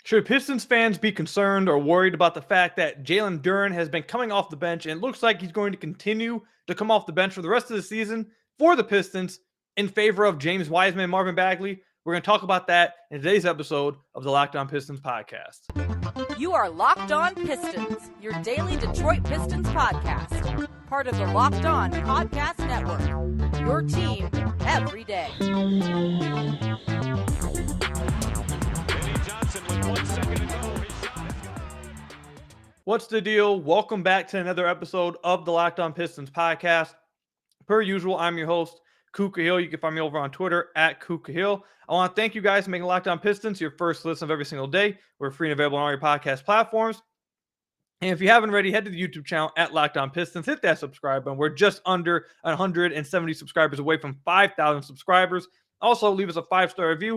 Should Pistons fans be concerned or worried about the fact that Jalen Duren has been coming off the bench and it looks like he's going to continue to come off the bench for the rest of the season for the Pistons in favor of James Wiseman and Marvin Bagley? We're going to talk about that in today's episode of the Locked On Pistons podcast. You are Locked On Pistons, your daily Detroit Pistons podcast. Part of the Locked On Podcast Network, your team every day. What's the deal? Welcome back to another episode of the Locked On Pistons podcast. Per usual, I'm your host, Kuka Hill. You can find me over on Twitter at Kuka Hill. I want to thank you guys for making Locked On Pistons your first listen of every single day. We're free and available on all your podcast platforms. And if you haven't already, head to the YouTube channel at Locked On Pistons. Hit that subscribe button. We're just under 170 subscribers away from 5,000 subscribers. Also, leave us a 5-star review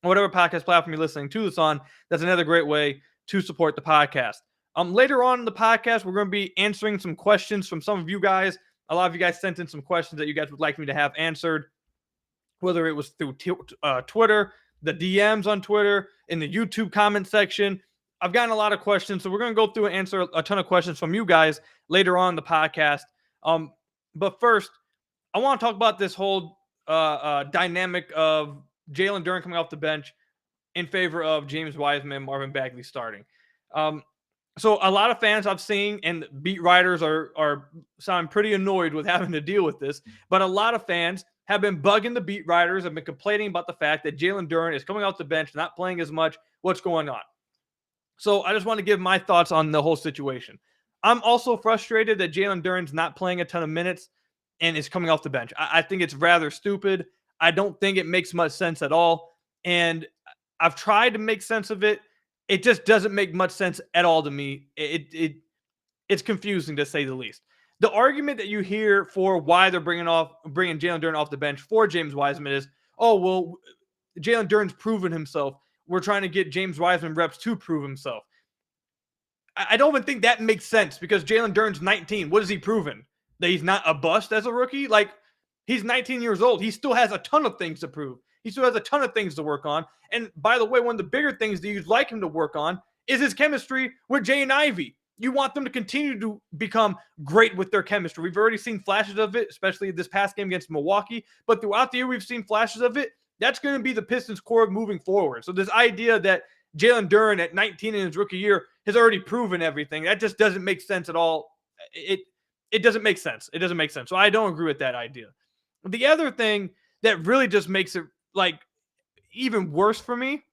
on whatever podcast platform you're listening to this on. That's another great way to support the podcast. Later on in the podcast, we're going to be answering some questions from some of you guys. A lot of you guys sent in some questions that you guys would like me to have answered, whether it was through Twitter, the DMs on Twitter, in the YouTube comment section. I've gotten a lot of questions, so we're going to go through and answer a ton of questions from you guys later on in the podcast. But first, I want to talk about this whole dynamic of Jalen Duren coming off the bench in favor of James Wiseman and Marvin Bagley starting. So a lot of fans I've seen and beat writers are sounding pretty annoyed with having to deal with this, but a lot of fans have been bugging the beat writers, have been complaining about the fact that Jalen Duren is coming off the bench, not playing as much. What's going on? So I just want to give my thoughts on the whole situation. I'm also frustrated that Jalen Duren's not playing a ton of minutes and is coming off the bench. I think it's rather stupid. I don't think it makes much sense at all. And I've tried to make sense of it. It just doesn't make much sense at all to me. It's confusing to say the least. The argument that you hear for why they're bringing Jalen Duren off the bench for James Wiseman is, oh, well, Jalen Duren's proven himself. We're trying to get James Wiseman reps to prove himself. I don't even think that makes sense because Jalen Duren's 19. What has he proven? That he's not a bust as a rookie? Like, he's 19 years old. He still has a ton of things to prove. He still has a ton of things to work on. And by the way, one of the bigger things that you'd like him to work on is his chemistry with Jay and Ivy. You want them to continue to become great with their chemistry. We've already seen flashes of it, especially this past game against Milwaukee. But throughout the year, we've seen flashes of it. That's going to be the Pistons' core moving forward. So this idea that Jalen Duren at 19 in his rookie year has already proven everything, that just doesn't make sense at all. It doesn't make sense. It doesn't make sense. So I don't agree with that idea. The other thing that really just makes it like even worse for me,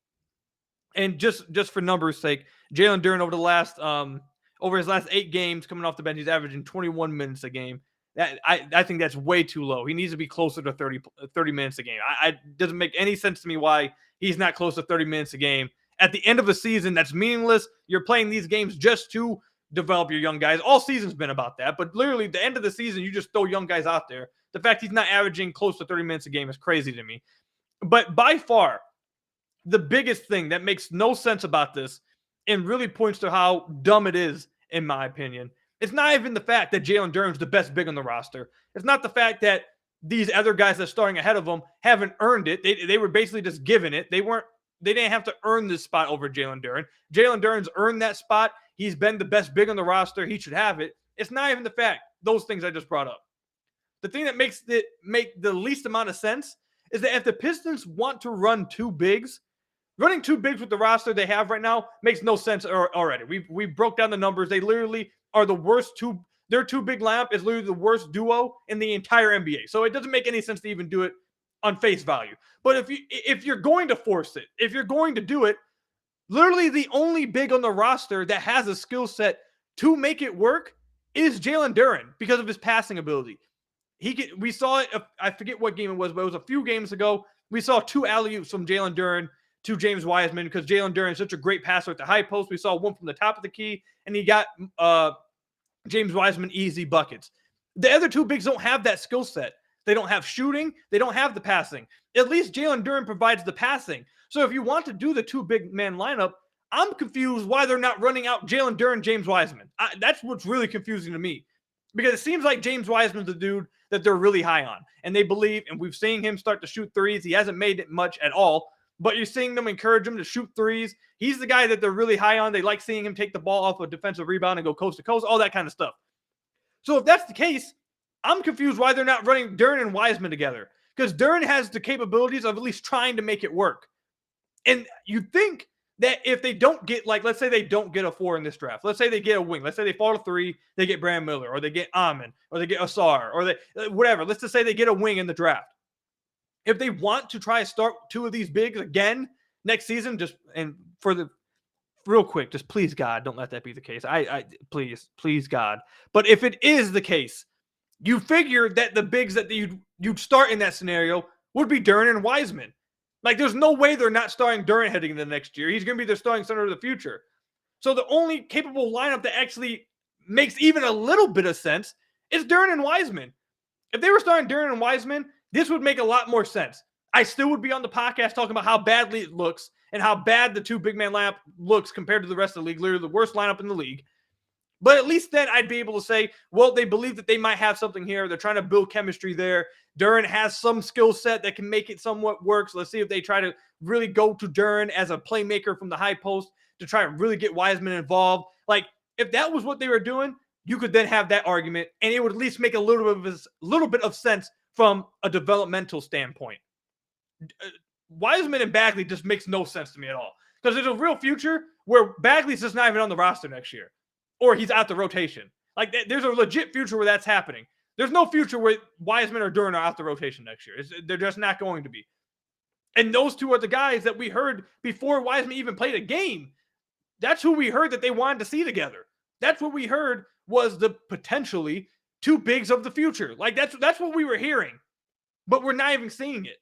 and just for numbers' sake, Jalen Duren over his last 8 games coming off the bench, he's averaging 21 minutes a game. I think that's way too low. He needs to be closer to 30 minutes a game. It doesn't make any sense to me why he's not close to 30 minutes a game. At the end of a season, that's meaningless. You're playing these games just to develop your young guys. All season's been about that, but literally the end of the season, you just throw young guys out there. The fact he's not averaging close to 30 minutes a game is crazy to me. But by far, the biggest thing that makes no sense about this and really points to how dumb it is, in my opinion, it's not even the fact that Jalen Duren's the best big on the roster. It's not the fact that these other guys that are starting ahead of him haven't earned it. They were basically just given it. They didn't have to earn this spot over Jalen Duren. Jalen Duren's earned that spot. He's been the best big on the roster. He should have it. It's not even the fact, those things I just brought up. The thing that makes it make the least amount of sense is that if the Pistons want to run 2 bigs, running 2 bigs with the roster they have right now makes no sense already. We broke down the numbers. They literally are the worst their 2 big lineup is literally the worst duo in the entire NBA. So it doesn't make any sense to even do it on face value. But if you're going to force it, if you're going to do it, literally the only big on the roster that has a skill set to make it work is Jalen Duren because of his passing ability. We saw it, I forget what game it was, but it was a few games ago. We saw 2 alley-oops from Jalen Duren to James Wiseman because Jalen Duren is such a great passer at the high post. We saw one from the top of the key, and he got James Wiseman easy buckets. The other 2 bigs don't have that skill set. They don't have shooting. They don't have the passing. At least Jalen Duren provides the passing. So if you want to do the 2 big man lineup, I'm confused why they're not running out Jalen Duren, James Wiseman. That's what's really confusing to me. Because it seems like James Wiseman's the dude that they're really high on. And they believe, and we've seen him start to shoot threes. He hasn't made it much at all. but you're seeing them encourage him to shoot threes. He's the guy that they're really high on. They like seeing him take the ball off a defensive rebound and go coast to coast, all that kind of stuff. So if that's the case, I'm confused why they're not running Duren and Wiseman together, because Duren has the capabilities of at least trying to make it work. And you'd think that if they don't get, like, let's say they don't get a 4 in this draft. Let's say they get a wing. Let's say they fall to 3, they get Brandon Miller, or they get Amon, or they get Asar, or they whatever. Let's just say they get a wing in the draft. If they want to try to start 2 of these bigs again next season, just and for the real quick, just please God, don't let that be the case. I please God. But if it is the case, you figure that the bigs that you'd start in that scenario would be Duren and Wiseman. Like, there's no way they're not starting Duren heading into the next year. He's going to be their starting center of the future. So the only capable lineup that actually makes even a little bit of sense is Duren and Wiseman. If they were starting Duren and Wiseman, this would make a lot more sense. I still would be on the podcast talking about how badly it looks and how bad the 2 big man lineup looks compared to the rest of the league. Literally the worst lineup in the league. But at least then I'd be able to say, well, they believe that they might have something here. They're trying to build chemistry there. Duren has some skill set that can make it somewhat work. So let's see if they try to really go to Duren as a playmaker from the high post to try to really get Wiseman involved. Like, if that was what they were doing, you could then have that argument, and it would at least make a little bit of sense from a developmental standpoint. Wiseman and Bagley just makes no sense to me at all, because there's a real future where Bagley's just not even on the roster next year, or he's out the rotation. Like, there's a legit future where that's happening. There's no future where Wiseman or Duren are out the rotation next year. They're just not going to be. And those 2 are the guys that we heard before Wiseman even played a game. That's who we heard that they wanted to see together. That's what we heard was the potentially 2 bigs of the future. Like, that's what we were hearing. But we're not even seeing it.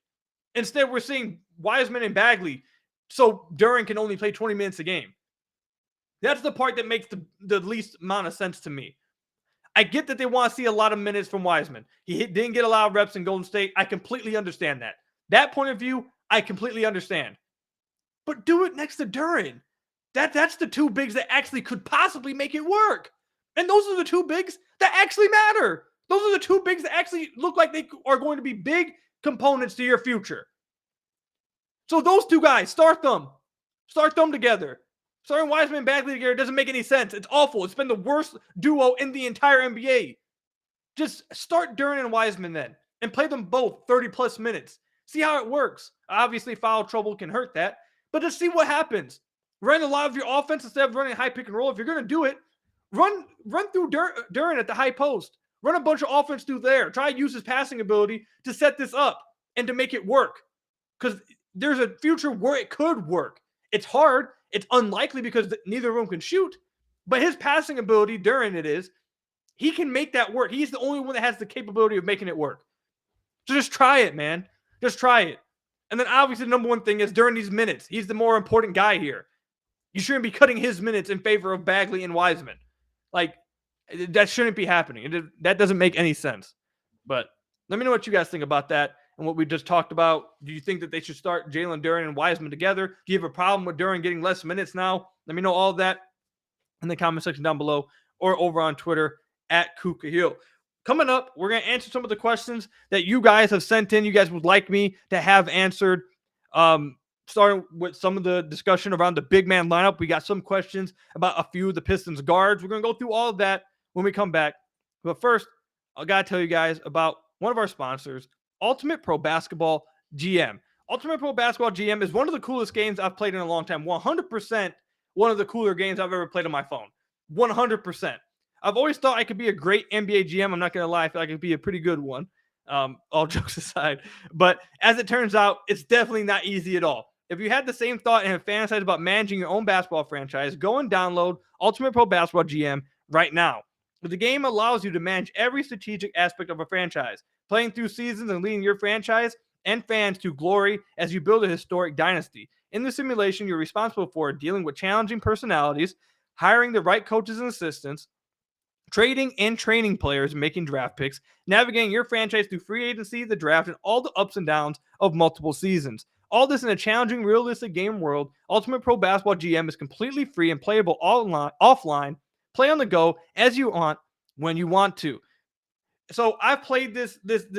Instead, we're seeing Wiseman and Bagley, so Duren can only play 20 minutes a game. That's the part that makes the least amount of sense to me. I get that they want to see a lot of minutes from Wiseman. He didn't get a lot of reps in Golden State. I completely understand that. That point of view, I completely understand. But do it next to Duren. That's the 2 bigs that actually could possibly make it work. And those are the 2 bigs that actually matter. Those are the 2 bigs that actually look like they are going to be big components to your future. So those 2 guys, start them. Start them together. Starting Wiseman and Bagley together doesn't make any sense. It's awful. It's been the worst duo in the entire NBA. Just start Duren and Wiseman then, and play them both 30-plus minutes. See how it works. Obviously, foul trouble can hurt that, but just see what happens. Run a lot of your offense instead of running high pick and roll. If you're going to do it, run through Duren at the high post. Run a bunch of offense through there. Try to use his passing ability to set this up and to make it work, because there's a future where it could work. It's hard. It's unlikely because neither of them can shoot. But his passing ability, Duren he can make that work. He's the only one that has the capability of making it work. So just try it, man. Just try it. And then obviously the number one thing is during these minutes, he's the more important guy here. You shouldn't be cutting his minutes in favor of Bagley and Wiseman. Like, that shouldn't be happening. That doesn't make any sense. But let me know what you guys think about that and what we just talked about. Do you think that they should start Jalen Duren and Wiseman together? Do you have a problem with Duren getting less minutes now? Let me know all of that in the comment section down below or over on Twitter at KukaHill. Coming up, we're going to answer some of the questions that you guys have sent in. You guys would like me to have answered. Starting with some of the discussion around the big man lineup. We got some questions about a few of the Pistons guards. We're going to go through all of that when we come back. But first, I got to tell you guys about one of our sponsors, Ultimate Pro Basketball GM. Ultimate Pro Basketball GM is one of the coolest games I've played in a long time. 100% one of the cooler games I've ever played on my phone. 100%. I've always thought I could be a great NBA GM. I'm not going to lie. I feel like I could be a pretty good one. All jokes aside. But as it turns out, it's definitely not easy at all. If you had the same thought and have fantasized about managing your own basketball franchise, go and download Ultimate Pro Basketball GM right now. The game allows you to manage every strategic aspect of a franchise, playing through seasons and leading your franchise and fans to glory as you build a historic dynasty. In the simulation, you're responsible for dealing with challenging personalities, hiring the right coaches and assistants, trading and training players, making draft picks, navigating your franchise through free agency, the draft, and all the ups and downs of multiple seasons. All this in a challenging, realistic game world. Ultimate Pro Basketball GM is completely free and playable online, offline. Play on the go as you want, when you want to. So I've played this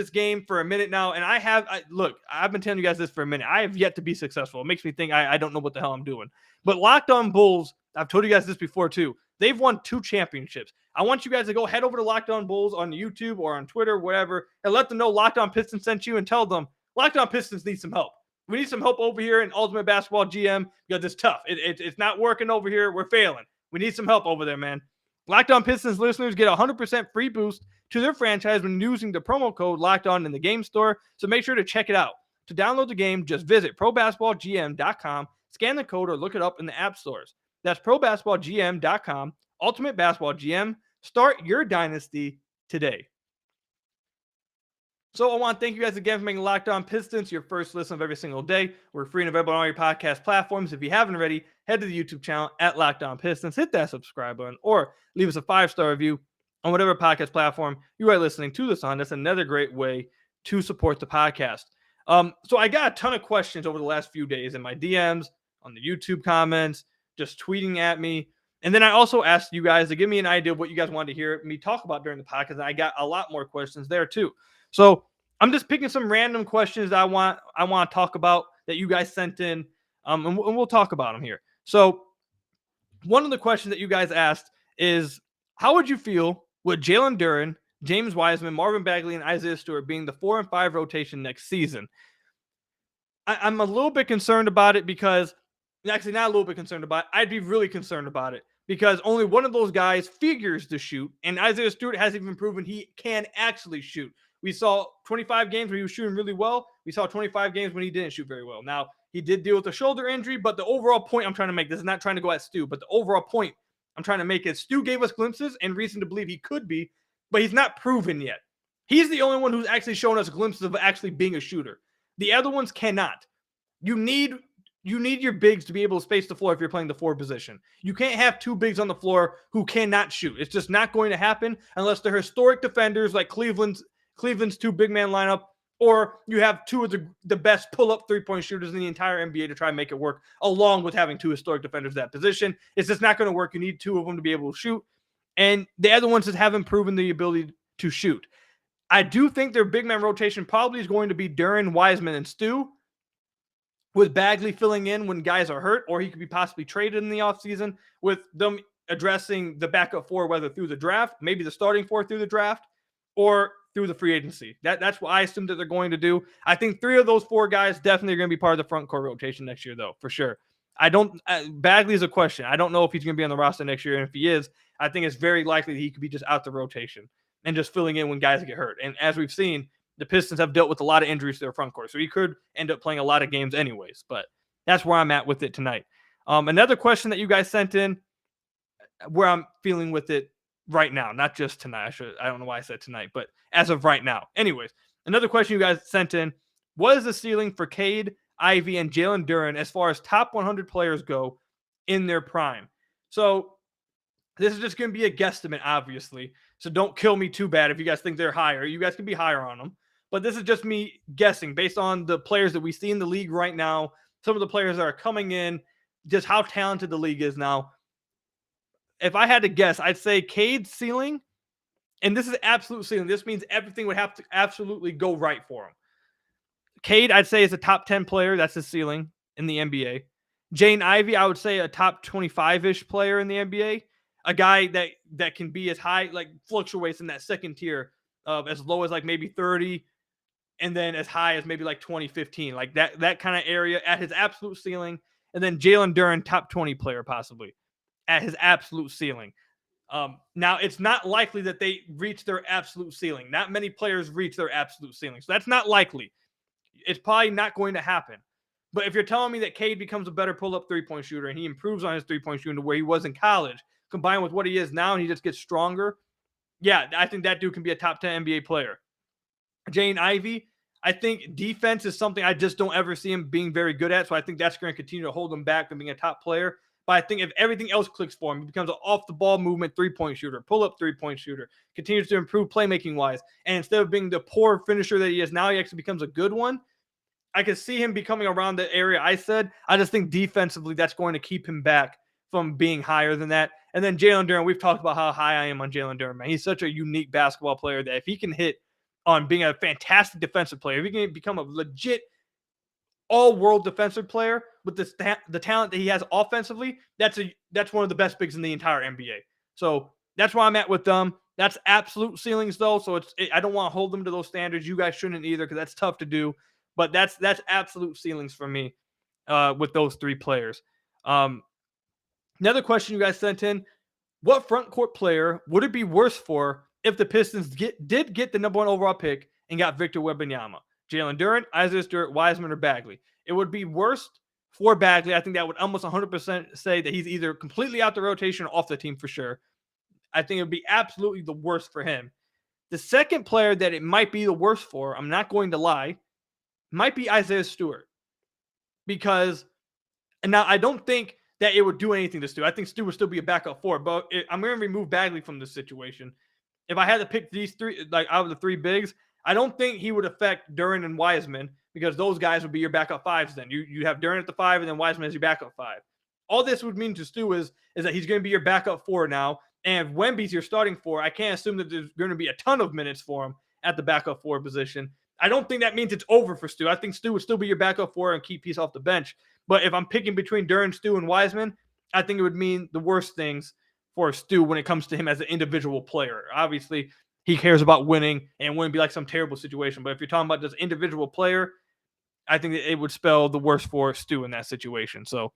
game for a minute now, and I've been telling you guys this for a minute. I have yet to be successful. It makes me think I don't know what the hell I'm doing. But Locked On Bulls, I've told you guys this before too. They've won 2 championships. I want you guys to go head over to Locked On Bulls on YouTube or on Twitter, whatever, and let them know Locked On Pistons sent you, and tell them Locked On Pistons need some help. We need some help over here in Ultimate Basketball GM because it's tough. It's not working over here. We're failing. We need some help over there, man. Locked On Pistons listeners get a 100% free boost to their franchise when using the promo code Locked On in the game store. So make sure to check it out. To download the game, just visit probasketballgm.com, scan the code, or look it up in the app stores. That's probasketballgm.com, Ultimate Basketball GM. Start your dynasty today. So I want to thank you guys again for making Locked On Pistons your first listen of every single day. We're free and available on all your podcast platforms. If you haven't already, head to the YouTube channel at Locked On Pistons, hit that subscribe button, or leave us a 5-star review on whatever podcast platform you are listening to this on. That's another great way to support the podcast. So I got a ton of questions over the last few days in my DMs, on the YouTube comments, just tweeting at me. And then I also asked you guys to give me an idea of what you guys wanted to hear me talk about during the podcast. And I got a lot more questions there too. So I'm just picking some random questions that I want to talk about that you guys sent in, and we'll talk about them here. So one of the questions that you guys asked is, how would you feel with Jalen Duren, James Wiseman, Marvin Bagley, and Isaiah Stewart being the 4 and 5 rotation next season? I'm a little bit concerned about it because, actually not a little bit concerned about it, I'd be really concerned about it because only one of those guys figures to shoot, and Isaiah Stewart hasn't even proven he can actually shoot. We saw 25 games where he was shooting really well. We saw 25 games when he didn't shoot very well. Now, he did deal with a shoulder injury, but the overall point I'm trying to make, this is not trying to go at Stu, but the overall point I'm trying to make is Stu gave us glimpses and reason to believe he could be, but he's not proven yet. He's the only one who's actually shown us glimpses of actually being a shooter. The other ones cannot. You need your bigs to be able to space the floor if you're playing the 4 position. You can't have 2 bigs on the floor who cannot shoot. It's just not going to happen unless they're historic defenders like Cleveland's 2 big man lineup, or you have 2 of the best pull-up 3-point shooters in the entire NBA to try and make it work, along with having 2 historic defenders at that position. It's just not going to work. You need 2 of them to be able to shoot, and the other ones just haven't proven the ability to shoot. I do think their big man rotation probably is going to be Duren, Wiseman, and Stu, with Bagley filling in when guys are hurt, or he could be possibly traded in the offseason, with them addressing the backup 4, whether through the draft, maybe the starting 4 through the draft, or through the free agency. That's what I assume that they're going to do. I think 3 of those 4 guys definitely are going to be part of the front court rotation next year, though, for sure. Bagley is a question. I don't know if he's going to be on the roster next year, and if he is, I think it's very likely that he could be just out the rotation and just filling in when guys get hurt. And as we've seen, the Pistons have dealt with a lot of injuries to their front court, so he could end up playing a lot of games anyways. But that's where I'm at with it tonight. Another question that you guys sent in, where I'm feeling with it right now, not just tonight. I don't know why I said tonight, but as of right now. Anyways, another question you guys sent in: what is the ceiling for Cade, Ivy, and Jalen Duren as far as top 100 players go in their prime? So this is just going to be a guesstimate, obviously. So don't kill me too bad if you guys think they're higher. You guys can be higher on them. But this is just me guessing based on the players that we see in the league right now, some of the players that are coming in, just how talented the league is now. If I had to guess, I'd say Cade's ceiling, and this is absolute ceiling. This means everything would have to absolutely go right for him. Cade, I'd say, is a top 10 player. That's his ceiling in the NBA. Jane Ivey, I would say a top 25-ish player in the NBA. A guy that can be as high, like fluctuates in that second tier of as low as like maybe 30 and then as high as maybe like 2015, like that kind of area at his absolute ceiling. And then Jalen Duren, top 20 player possibly at his absolute ceiling. Now, it's not likely that they reach their absolute ceiling. Not many players reach their absolute ceiling. So that's not likely. It's probably not going to happen. But if you're telling me that Cade becomes a better pull-up 3-point shooter and he improves on his 3-point shooting to where he was in college, combined with what he is now, and he just gets stronger, yeah, I think that dude can be a top 10 NBA player. Jane Ivey, I think defense is something I just don't ever see him being very good at. So I think that's going to continue to hold him back from being a top player. But I think if everything else clicks for him, he becomes an off-the-ball movement 3-point shooter, pull-up 3-point shooter, continues to improve playmaking-wise. And instead of being the poor finisher that he is now, he actually becomes a good one. I could see him becoming around the area I said. I just think defensively that's going to keep him back from being higher than that. And then Jalen Duren, we've talked about how high I am on Jalen Duren, man. He's such a unique basketball player that if he can hit on being a fantastic defensive player, if he can become a legit all-world defensive player with the talent that he has offensively, that's one of the best bigs in the entire NBA. So that's where I'm at with them. That's absolute ceilings, though. So I don't want to hold them to those standards. You guys shouldn't either, because that's tough to do. But that's absolute ceilings for me with those three players. Another question you guys sent in: what front court player would it be worse for if the Pistons did get the number 1 overall pick and got Victor Wembanyama? Jalen Duren, Isaiah Stewart, Wiseman, or Bagley? It would be worst for Bagley. I think that would almost 100% say that he's either completely out the rotation or off the team for sure. I think it would be absolutely the worst for him. The second player that it might be the worst for, I'm not going to lie, might be Isaiah Stewart. Because, and now I don't think that it would do anything to Stu. I think Stu would still be a backup 4, but I'm going to remove Bagley from this situation. If I had to pick these three, like out of the three bigs, I don't think he would affect Duren and Wiseman, because those guys would be your backup 5s then. You have Duren at the 5 and then Wiseman as your backup 5. All this would mean to Stu is that he's going to be your backup 4 now. And if Wemby's your starting 4, I can't assume that there's going to be a ton of minutes for him at the backup 4 position. I don't think that means it's over for Stu. I think Stu would still be your backup 4 and keep Peace off the bench. But if I'm picking between Duren, Stu, and Wiseman, I think it would mean the worst things for Stu when it comes to him as an individual player. Obviously, he cares about winning and it wouldn't be like some terrible situation. But if you're talking about just individual player, I think that it would spell the worst for Stu in that situation. So,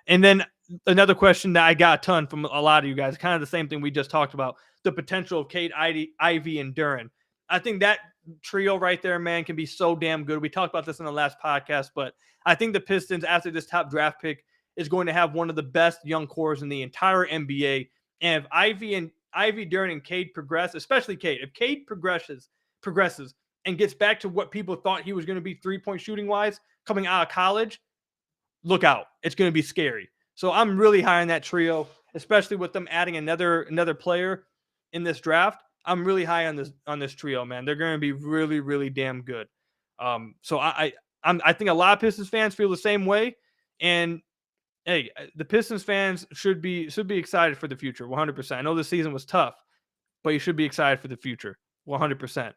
and then another question that I got a ton from a lot of you guys, kind of the same thing we just talked about, the potential of Cade, Ivy, and Duren. I think that trio right there, man, can be so damn good. We talked about this in the last podcast, but I think the Pistons, after this top draft pick, is going to have one of the best young cores in the entire NBA. And if Ivy, Duren, and Cade progress, especially Cade, if Cade progresses and gets back to what people thought he was going to be 3-point shooting wise coming out of college, look out. It's going to be scary. So I'm really high on that trio, especially with them adding another player in this draft. I'm really high on this trio, man. They're going to be really, really damn good. So I think a lot of Pistons fans feel the same way. And hey, the Pistons fans should be excited for the future, 100%. I know this season was tough, but you should be excited for the future, 100%.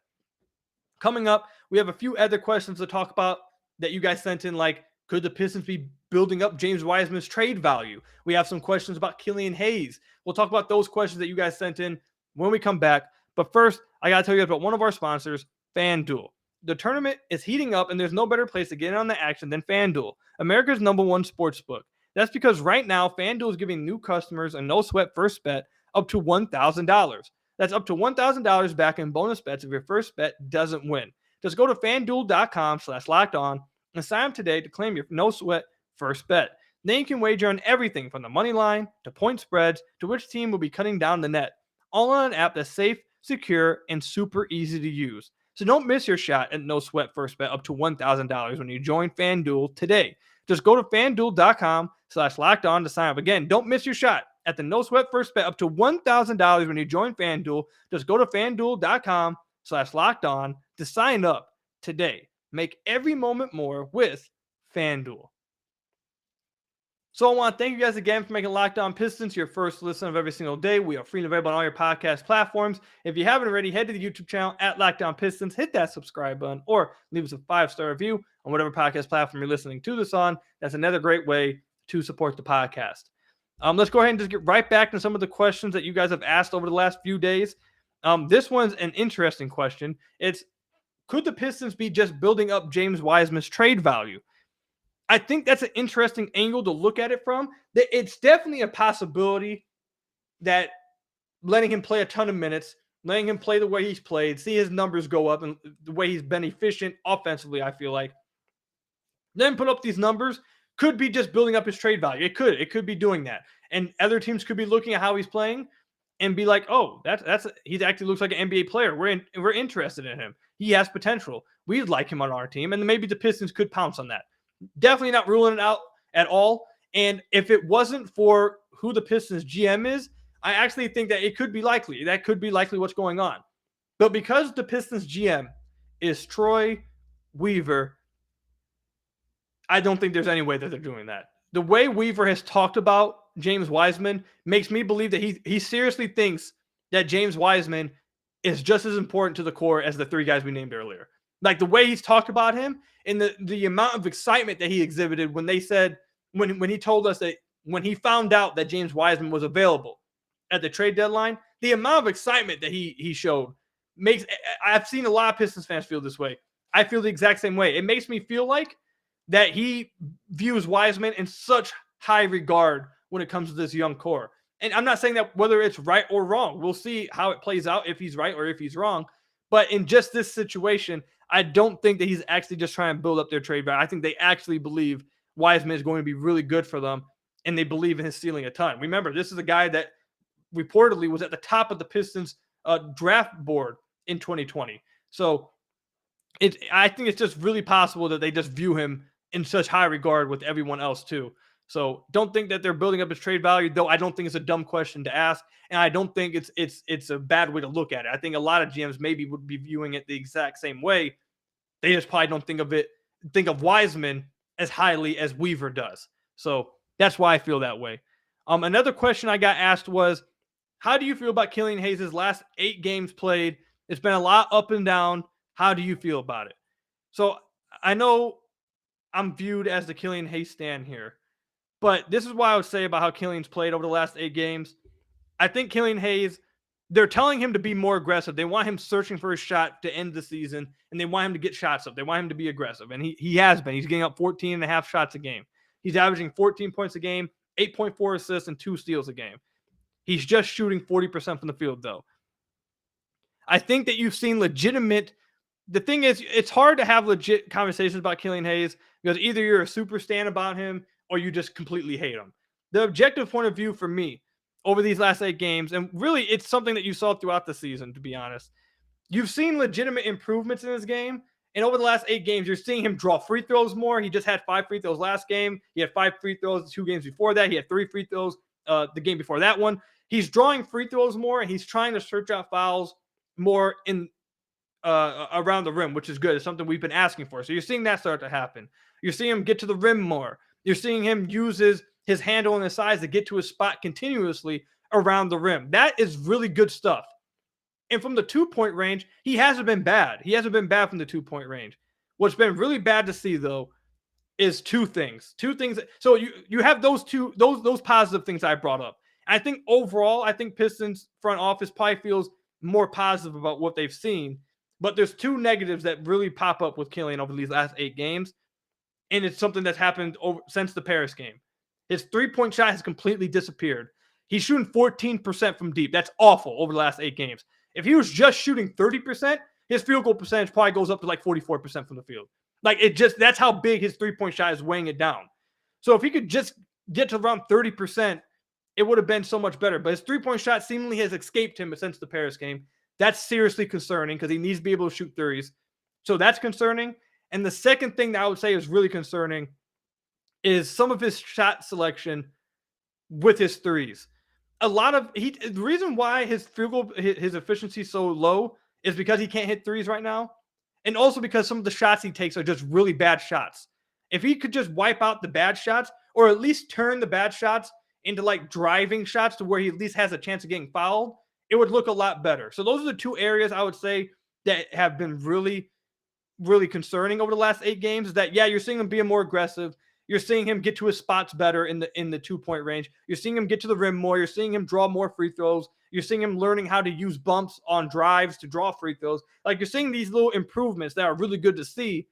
Coming up, we have a few other questions to talk about that you guys sent in, like, could the Pistons be building up James Wiseman's trade value? We have some questions about Killian Hayes. We'll talk about those questions that you guys sent in when we come back. But first, I got to tell you about one of our sponsors, FanDuel. The tournament is heating up, and there's no better place to get in on the action than FanDuel, America's #1 sportsbook. That's because right now, FanDuel is giving new customers a no-sweat first bet up to $1,000. That's up to $1,000 back in bonus bets if your first bet doesn't win. Just go to FanDuel.com/lockedon and sign up today to claim your no-sweat first bet. Then you can wager on everything from the money line to point spreads to which team will be cutting down the net, all on an app that's safe, secure, and super easy to use. So don't miss your shot at no-sweat first bet up to $1,000 when you join FanDuel today. Just go to FanDuel.com/lockedon to sign up. Again, don't miss your shot at the no-sweat first bet up to $1,000 when you join FanDuel. Just go to FanDuel.com/lockedon to sign up today. Make every moment more with FanDuel. So I want to thank you guys again for making Locked On Pistons your first listen of every single day. We are free and available on all your podcast platforms. If you haven't already, head to the YouTube channel at Locked On Pistons, hit that subscribe button, or leave us a 5-star review on whatever podcast platform you're listening to this on. That's another great way to support the podcast. Let's go ahead and just get right back to some of the questions that you guys have asked over the last few days. This one's an interesting question. It's, could the Pistons be just building up James Wiseman's trade value? I think that's an interesting angle to look at it from. It's definitely a possibility that letting him play a ton of minutes, letting him play the way he's played, see his numbers go up, and the way he's been efficient offensively, I feel like, then put up these numbers, could be just building up his trade value. It could be doing that. And other teams could be looking at how he's playing and be like, oh, he actually looks like an NBA player. We're interested in him. He has potential. We'd like him on our team. And maybe the Pistons could pounce on that. Definitely not ruling it out at all. And if it wasn't for who the Pistons GM is, I actually think that it could be likely. That could be likely what's going on. But because the Pistons GM is Troy Weaver, I don't think there's any way that they're doing that. The way Weaver has talked about James Wiseman makes me believe that he seriously thinks that James Wiseman is just as important to the core as the three guys we named earlier. Like the way he's talked about him and the amount of excitement that he exhibited when they said when he told us that when he found out that James Wiseman was available at the trade deadline, the amount of excitement that he showed makes I've seen a lot of Pistons fans feel this way. I feel the exact same way. It makes me feel like that he views Wiseman in such high regard when it comes to this young core. And I'm not saying that whether it's right or wrong. We'll see how it plays out if he's right or if he's wrong. But in just this situation, I don't think that he's actually just trying to build up their trade value. I think they actually believe Wiseman is going to be really good for them, and they believe in his ceiling a ton. Remember, this is a guy that reportedly was at the top of the Pistons draft board in 2020. So I think it's just really possible that they just view him in such high regard with everyone else too. So don't think that they're building up his trade value, though. I don't think it's a dumb question to ask, and I don't think it's a bad way to look at it. I think a lot of GMs maybe would be viewing it the exact same way. They just probably don't think of Wiseman as highly as Weaver does. So that's why I feel that way. Another question I got asked was, how do you feel about Killian Hayes' last 8 games played? It's been a lot up and down. How do you feel about it? So I know I'm viewed as the Killian Hayes stan here, but this is what I would say about how Killian's played over the last 8 games. I think Killian Hayes, they're telling him to be more aggressive. They want him searching for a shot to end the season, and they want him to get shots up. They want him to be aggressive, and he has been. He's getting up 14.5 shots a game. He's averaging 14 points a game, 8.4 assists, and 2 steals a game. He's just shooting 40% from the field, though. I think that you've seen legitimate. The thing is, it's hard to have legit conversations about Killian Hayes because either you're a super stan about him or you just completely hate him. The objective point of view for me over these last 8 games, and really it's something that you saw throughout the season, to be honest, you've seen legitimate improvements in his game. And over the last 8 games, you're seeing him draw free throws more. He just had 5 free throws last game. He had 5 free throws 2 games before that. He had 3 free throws the game before that one. He's drawing free throws more, and he's trying to search out fouls more in around the rim, which is good. It's something we've been asking for. So you're seeing that start to happen. You're seeing him get to the rim more. You're seeing him use his handle and his size to get to his spot continuously around the rim. That is really good stuff. And from the 2-point range, he hasn't been bad. He hasn't been bad from the 2-point range. What's been really bad to see, though, is 2 things. 2 things. So you have those positive things I brought up. I think overall, I think Pistons front office probably feels more positive about what they've seen. But there's 2 negatives that really pop up with Killian over these last 8 games. And it's something that's happened since the Paris game. His 3-point shot has completely disappeared. He's shooting 14% from deep. That's awful over the last 8 games. If he was just shooting 30%, his field goal percentage probably goes up to like 44% from the field. Like that's how big his 3-point shot is weighing it down. So if he could just get to around 30%, it would have been so much better. But his 3-point shot seemingly has escaped him since the Paris game. That's seriously concerning because he needs to be able to shoot threes. So that's concerning. And the second thing that I would say is really concerning is some of his shot selection with his threes. The reason why his field goal, his efficiency is so low is because he can't hit threes right now. And also because some of the shots he takes are just really bad shots. If he could just wipe out the bad shots or at least turn the bad shots into like driving shots to where he at least has a chance of getting fouled, it would look a lot better. So those are the 2 areas I would say that have been really, really concerning over the last 8 games. Is that, yeah, you're seeing him being more aggressive. You're seeing him get to his spots better in the 2-point range. You're seeing him get to the rim more. You're seeing him draw more free throws. You're seeing him learning how to use bumps on drives to draw free throws. Like you're seeing these little improvements that are really good to see.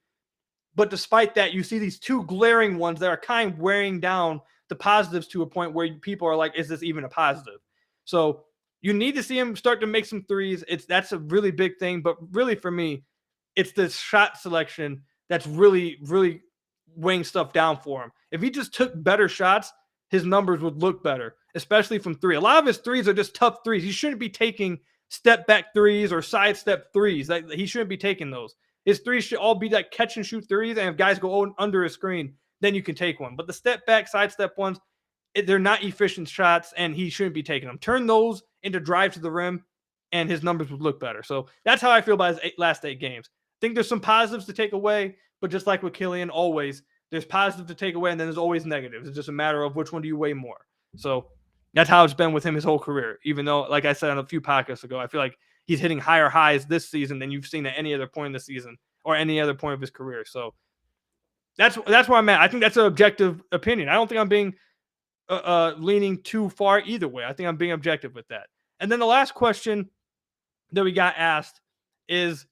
But despite that, you see these 2 glaring ones that are kind of wearing down the positives to a point where people are like, is this even a positive? So you need to see him start to make some threes. That's a really big thing. But really for me, it's the shot selection that's really, really weighing stuff down for him. If he just took better shots, his numbers would look better, especially from 3. A lot of his threes are just tough threes. He shouldn't be taking step back threes or sidestep threes. Like, he shouldn't be taking those. His threes should all be like catch and shoot threes. And if guys go under a screen, then you can take one. But the step back, sidestep ones, they're not efficient shots, and he shouldn't be taking them. Turn those into drives to the rim, and his numbers would look better. So that's how I feel about his last 8 games. I think there's some positives to take away, but just like with Killian, always, there's positive to take away, and then there's always negatives. It's just a matter of which one do you weigh more. So that's how it's been with him his whole career. Even though, like I said on a few podcasts ago, I feel like he's hitting higher highs this season than you've seen at any other point in the season or any other point of his career. So that's where I'm at. I think that's an objective opinion. I don't think I'm being leaning too far either way. I think I'm being objective with that. And then the last question that we got asked is,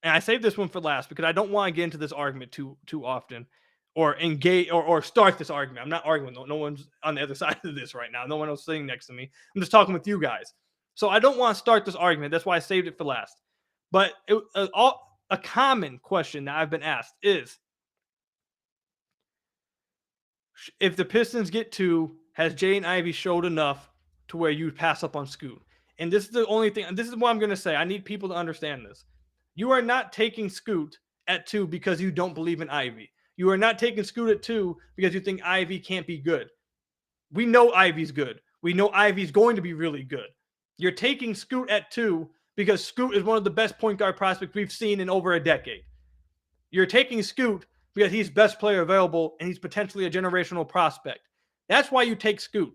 and I saved this one for last because I don't want to get into this argument too often, or engage or start this argument. I'm not arguing. No one's on the other side of this right now. No one else sitting next to me. I'm just talking with you guys. So I don't want to start this argument. That's why I saved it for last. But a common question that I've been asked is, if the Pistons get 2, has Jaden Ivey showed enough to where you pass up on Scoot? And this is the only thing, and this is what I'm going to say. I need people to understand this. You are not taking Scoot at 2 because you don't believe in Ivey. You are not taking Scoot at 2 because you think Ivey can't be good. We know Ivey's good. We know Ivey's going to be really good. You're taking Scoot at 2 because Scoot is one of the best point guard prospects we've seen in over a decade. You're taking Scoot because he's best player available and he's potentially a generational prospect. That's why you take Scoot.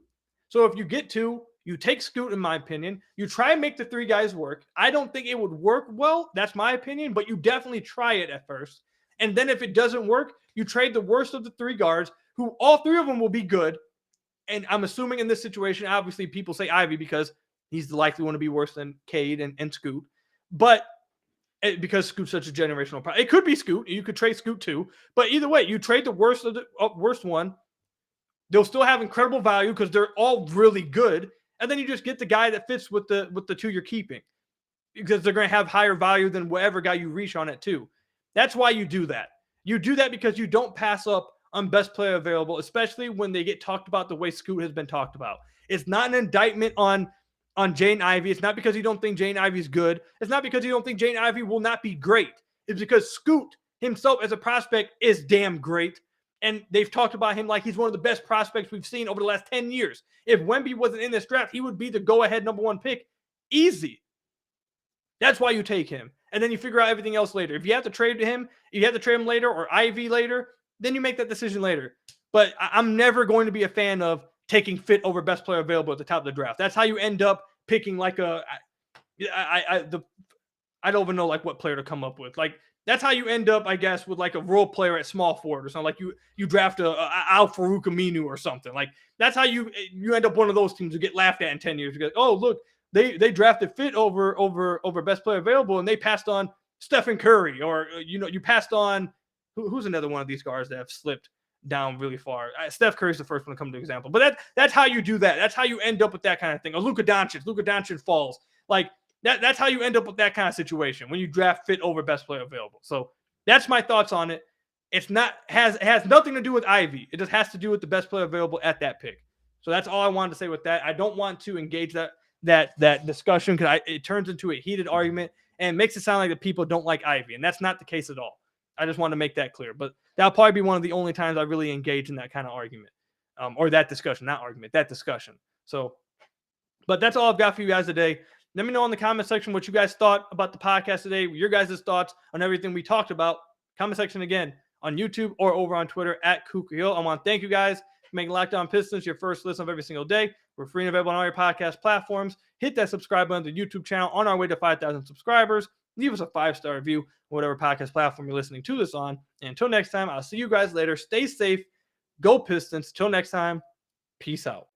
So if you get 2, you take Scoot, in my opinion. You try and make the 3 guys work. I don't think it would work well. That's my opinion, but you definitely try it at first. And then if it doesn't work, you trade the worst of the 3 guards, who all 3 of them will be good. And I'm assuming in this situation, obviously people say Ivey because he's the likely one to be worse than Cade and Scoot. But because Scoot's such a generational problem. It could be Scoot. You could trade Scoot too. But either way, you trade the worst of the worst one. They'll still have incredible value because they're all really good. And then you just get the guy that fits with the 2 you're keeping, because they're going to have higher value than whatever guy you reach on at 2. That's why you do that. You do that because you don't pass up on best player available, especially when they get talked about the way Scoot has been talked about. It's not an indictment on Jaden Ivey. It's not because you don't think Jaden Ivey's good. It's not because you don't think Jaden Ivey will not be great. It's because Scoot himself as a prospect is damn great. And they've talked about him like he's one of the best prospects we've seen over the last 10 years. If Wemby wasn't in this draft, he would be the go-ahead number 1 pick. Easy. That's why you take him. And then you figure out everything else later. If you have to trade him, later, or Ivy later, then you make that decision later. But I'm never going to be a fan of taking fit over best player available at the top of the draft. That's how you end up picking like I don't even know like what player to come up with. Like that's how you end up, I guess, with like a role player at small forward or something. Like you draft a Al Farouk Aminu or something. Like that's how you end up one of those teams who get laughed at in 10 years. Because, oh look, they drafted fit over best player available, and they passed on Stephen Curry, or you passed on who's another one of these guards that have slipped down really far. Steph Curry's the first one to come to example, but that's how you do that. That's how you end up with that kind of thing. Or Luka Doncic falls. Like that's how you end up with that kind of situation when you draft fit over best player available. So that's my thoughts on it. It's not has nothing to do with Ivy. It just has to do with the best player available at that pick. So that's all I wanted to say with that. I don't want to engage that discussion because it turns into a heated argument and makes it sound like the people don't like Ivy, and that's not the case at all. I just want to make that clear. But that'll probably be one of the only times I really engage in that kind of argument, or that discussion, not argument, that discussion. So, but that's all I've got for you guys today. Let me know in the comment section what you guys thought about the podcast today, your guys' thoughts on everything we talked about. Comment section again on YouTube or over on Twitter at Kuka Hill. I want to thank you guys for making Locked On Pistons your first listen of every single day. We're free and available on all your podcast platforms. Hit that subscribe button to the YouTube channel on our way to 5,000 subscribers. Leave us a 5-star review, whatever podcast platform you're listening to this on. And until next time, I'll see you guys later. Stay safe. Go Pistons. Till next time, peace out.